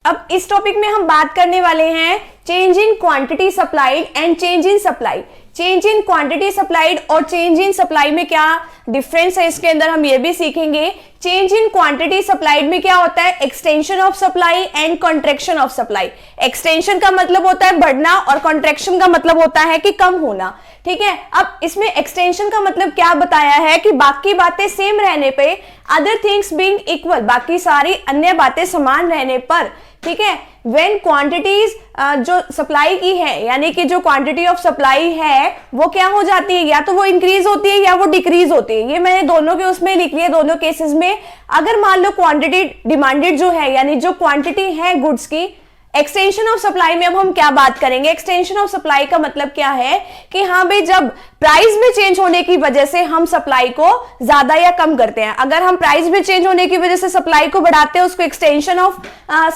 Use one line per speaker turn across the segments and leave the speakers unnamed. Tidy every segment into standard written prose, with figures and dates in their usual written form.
अब इस टॉपिक में हम बात करने वाले हैं change in quantity supplied and change in supply. Change in quantity supplied और चेंज इन सप्लाई में क्या डिफरेंस है, इसके अंदर हम ये भी सीखेंगे। चेंज इन क्वांटिटी सप्लाइड में क्या होता है, extension of supply and contraction of supply. Extension का मतलब होता है बढ़ना और कॉन्ट्रैक्शन का मतलब होता है कि कम होना। ठीक है, अब इसमें एक्सटेंशन का मतलब क्या बताया है कि बाकी बातें सेम रहने पे, अदर थिंग्स बीइंग इक्वल, बाकी सारी अन्य बातें समान रहने पर, ठीक है, व्हेन क्वांटिटीज जो सप्लाई की है, यानी कि जो क्वांटिटी ऑफ सप्लाई है वो क्या हो जाती है, या तो वो इंक्रीज होती है या वो डिक्रीज होती है। ये मैंने दोनों के उसमें लिख लिया, दोनों केसेस में। अगर मान लो क्वांटिटी डिमांडेड जो है, यानी जो क्वांटिटी है गुड्स की, एक्सटेंशन ऑफ सप्लाई में अब हम क्या बात करेंगे। एक्सटेंशन ऑफ सप्लाई का मतलब क्या है कि हाँ भाई, जब प्राइस में चेंज होने की वजह से हम सप्लाई को ज्यादा या कम करते हैं। अगर हम प्राइस में चेंज होने की वजह से सप्लाई को बढ़ाते हैं उसको एक्सटेंशन ऑफ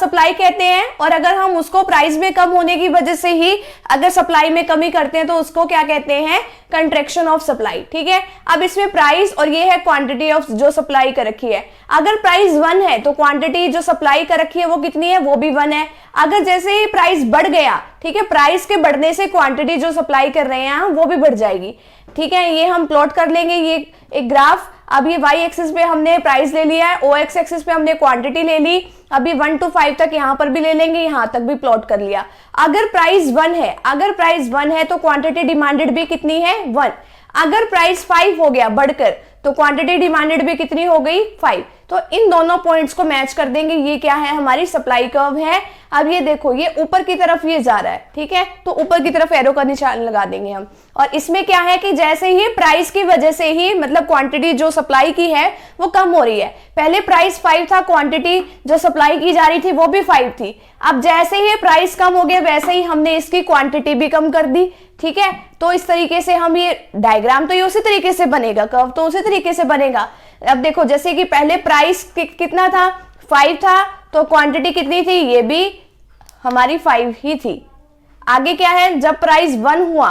सप्लाई कहते हैं, और अगर हम उसको प्राइस में कम होने की वजह से ही अगर सप्लाई में कमी करते हैं तो उसको क्या कहते हैं, कंट्रैक्शन ऑफ सप्लाई। ठीक है, अब इसमें प्राइस और ये है क्वांटिटी ऑफ जो सप्लाई कर रखी है। अगर प्राइस 1 है तो क्वांटिटी जो सप्लाई कर रखी है वो कितनी है, वो भी 1 है। अगर जैसे ही प्राइस बढ़ गया, ठीक है, प्राइस के बढ़ने से क्वांटिटी जो सप्लाई कर रहे हैं वो भी बढ़ जाएगी। ठीक है, ये हम प्लॉट कर लेंगे, ये एक ग्राफ। अब ये y एक्सिस पे हमने प्राइस ले लिया है, OX एक्सिस पे हमने क्वांटिटी ले ली। अभी 1 to 5 तक यहां पर भी ले लेंगे, यहां तक भी प्लॉट कर लिया। अगर प्राइस 1 है, अगर प्राइस 1 है तो क्वांटिटी डिमांडेड भी कितनी है, 1। अगर प्राइस 5 हो गया बढ़कर तो क्वांटिटी डिमांडेड भी कितनी हो गई, 5। तो इन दोनों पॉइंट्स को मैच कर देंगे। ये क्या है, हमारी सप्लाई कर्व है। अब ये देखो, ये ऊपर की तरफ ये जा रहा है, ठीक है, तो ऊपर की तरफ एरो का निशान लगा देंगे हम। और इसमें क्या है कि जैसे ही प्राइस की वजह से ही, मतलब क्वांटिटी जो सप्लाई की है वो कम हो रही है। पहले प्राइस 5 था, क्वांटिटी जो सप्लाई की जा रही थी वो भी 5 थी। अब जैसे ही प्राइस कम हो गया वैसे ही हमने इसकी क्वांटिटी भी कम कर दी। ठीक है, तो इस तरीके से हम ये डायग्राम तो ये उसी तरीके से बनेगा, कर्व तो उसी तरीके से बनेगा। अब देखो, जैसे कि पहले प्राइस कितना था, 5 था, तो क्वांटिटी कितनी थी, ये भी हमारी 5 ही थी। आगे क्या है, जब प्राइस 1 हुआ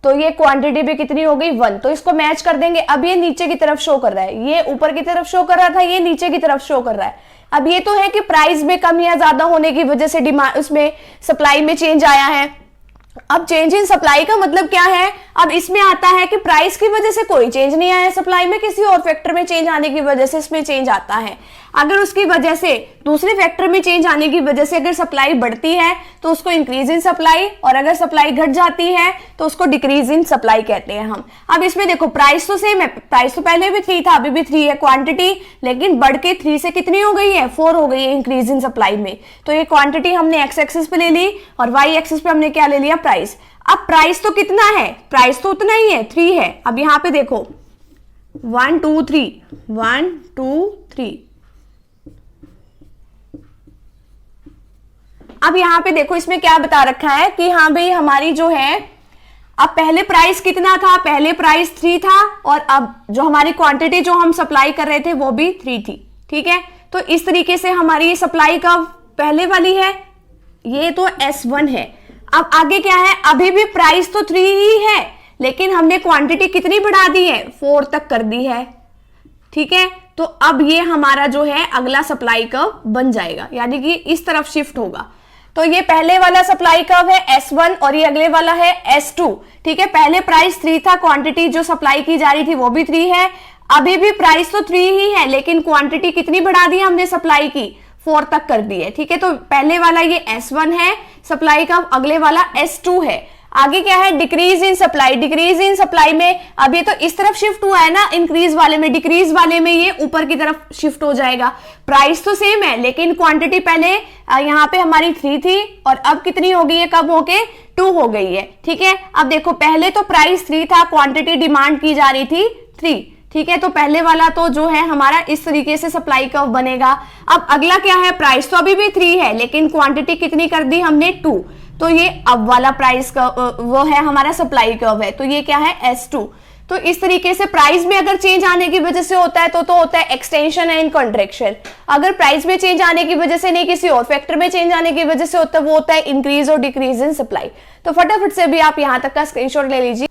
तो ये क्वांटिटी भी कितनी हो गई, 1। तो इसको मैच कर देंगे। अब ये नीचे की तरफ शो कर रहा है, ये ऊपर की तरफ शो कर रहा था, ये नीचे की तरफ शो कर रहा है। अब ये तो है कि प्राइस में कम या ज्यादा होने की वजह से डिमांड, उसमें सप्लाई में चेंज आया है। अब चेंज इन सप्लाई का मतलब क्या है, अब इसमें आता है कि प्राइस की वजह से कोई चेंज नहीं आया सप्लाई में, किसी और फैक्टर में चेंज आने की वजह से इसमें चेंज आता है। अगर उसकी वजह से दूसरे फैक्टर में चेंज आने की वजह से अगर सप्लाई बढ़ती है तो उसको इंक्रीज इन सप्लाई, और अगर सप्लाई घट जाती है तो उसको डिक्रीज इन सप्लाई कहते हैं हम। अब इसमें देखो, प्राइस तो सेम है, प्राइस तो पहले भी 3 था, अभी भी 3 है क्वांटिटी, लेकिन बढ़ के 3 से कितनी हो गई है, 4 हो गई है इंक्रीज इन सप्लाई में। तो ये क्वांटिटी हमने एक्स एक्सिस पे ले ली और वाई एक्सिस पे हमने क्या ले लिया, प्राइस। अब प्राइस तो कितना है, प्राइस तो उतना ही है, 3 है। अब यहां पे देखो 1 2 3, 1 2 3। अब यहां पे देखो, इसमें क्या बता रखा है कि हाँ भाई हमारी जो है, अब पहले प्राइस कितना था, पहले प्राइस 3 था, और अब जो हमारी क्वांटिटी जो हम सप्लाई कर रहे थे वो भी 3 थी। ठीक है, तो इस तरीके से हमारी सप्लाई का पहले वाली है, ये तो S1 है। अब आगे क्या है, अभी भी प्राइस तो 3 ही है, लेकिन हमने क्वांटिटी कितनी बढ़ा दी है, 4 तक कर दी है। ठीक है, तो अब ये हमारा जो है अगला सप्लाई कर्व बन जाएगा, यानी कि इस तरफ शिफ्ट होगा। तो ये पहले वाला सप्लाई कर्व है S1 और ये अगले वाला है S2। ठीक है, पहले प्राइस 3 था, क्वांटिटी जो सप्लाई की जा रही थी वो भी 3 है। अभी भी प्राइस तो 3 ही है, लेकिन क्वांटिटी कितनी बढ़ा दी हमने सप्लाई की, 4 तक कर दी है। ठीक है, तो पहले वाला ये S1 है सप्लाई का, अगले वाला S2 है। आगे क्या है, decrease in supply. Decrease in supply में अब ये तो इस तरफ शिफ्ट हुआ है ना, इंक्रीज वाले में, डिक्रीज वाले में ये ऊपर की तरफ शिफ्ट हो जाएगा। प्राइस तो सेम है, लेकिन क्वांटिटी पहले यहाँ पे हमारी 3 थी और अब कितनी हो गई है, कब होके 2 हो गई है। ठीक है, अब देखो, पहले तो प्राइस 3 था, क्वांटिटी डिमांड की जा रही थी 3। ठीक है, तो पहले वाला तो जो है हमारा इस तरीके से सप्लाई कर्व बनेगा। अब अगला क्या है, प्राइस तो अभी भी 3 है, लेकिन क्वांटिटी कितनी कर दी हमने, 2। तो ये अब वाला प्राइस का वो है हमारा सप्लाई कर्व है, तो ये क्या है, S2। तो इस तरीके से प्राइस में अगर चेंज आने की वजह से होता है तो होता है एक्सटेंशन एंड कॉन्ट्रैक्शन। अगर प्राइस में चेंज आने की वजह से नहीं, किसी और फैक्टर में चेंज आने की वजह से होता है, वो होता है इंक्रीज और डिक्रीज इन सप्लाई। तो फटाफट से भी आप यहां तक का स्क्रीनशॉट ले लीजिए।